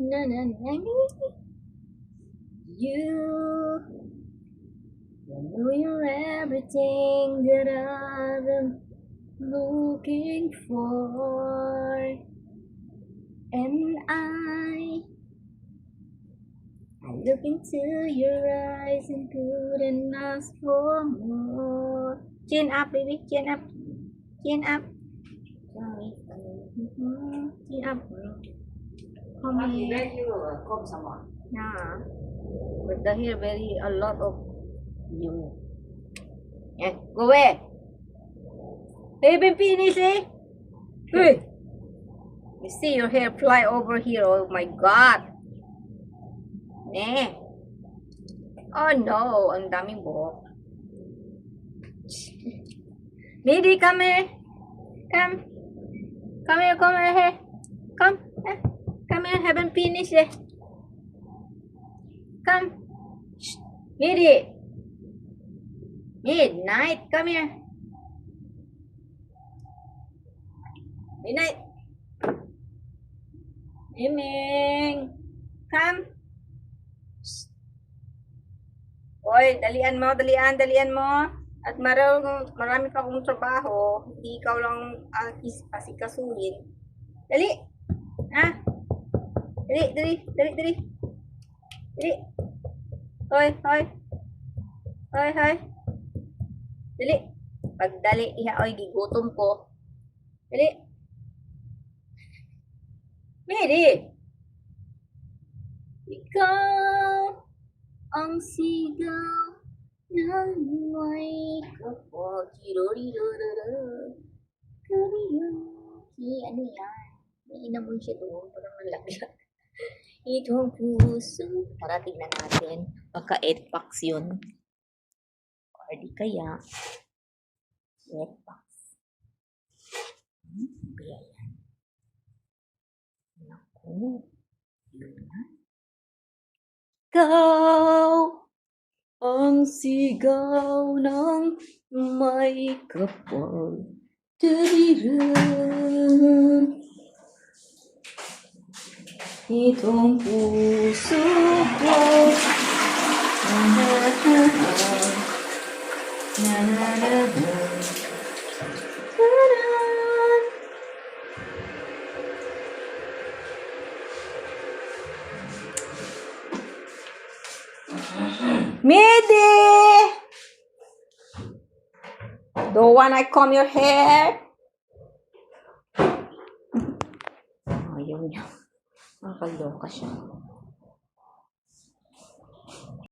Na, na, na, you know you're everything that I've been looking for. And I look into your eyes and couldn't ask for more. Chin up, baby, chin up, chin up. Chin up. Come here. Yeah. But the hair very a lot of you. Yeah, go away. Hey, been finished, eh? Hey. You see your hair fly over here. Oh my God. Eh. Oh no, ang daming buhok. Lady, come here. Come. Come here, come here. Come. Come here, haven't finished yet. Come. Shh. Lady. Midnight, come here. Midnight. Iming. Come. Shh. Oy, dalian mo. At marami pa akong trabaho. Hindi ikaw lang asikasuhin. Dali. Ha? Dali. Dali. Hoy. Dali. Pagdali, oy, gigutom ko. Dali. Mary. Ikaw ang sigaw ng may kapag ano yan? May inamoy siya doon. Parang nalaglag. Itong puso. Para tignan natin. Baka 8 packs yun. Or di kaya 8 packs. Kaya yan. Naku. Yun na. Ikaw ang sigaw ng may kapal. Daliran. Itong puso ko. Midi! Don't wanna comb your hair? Ayaw niya. Nakakaloka siya.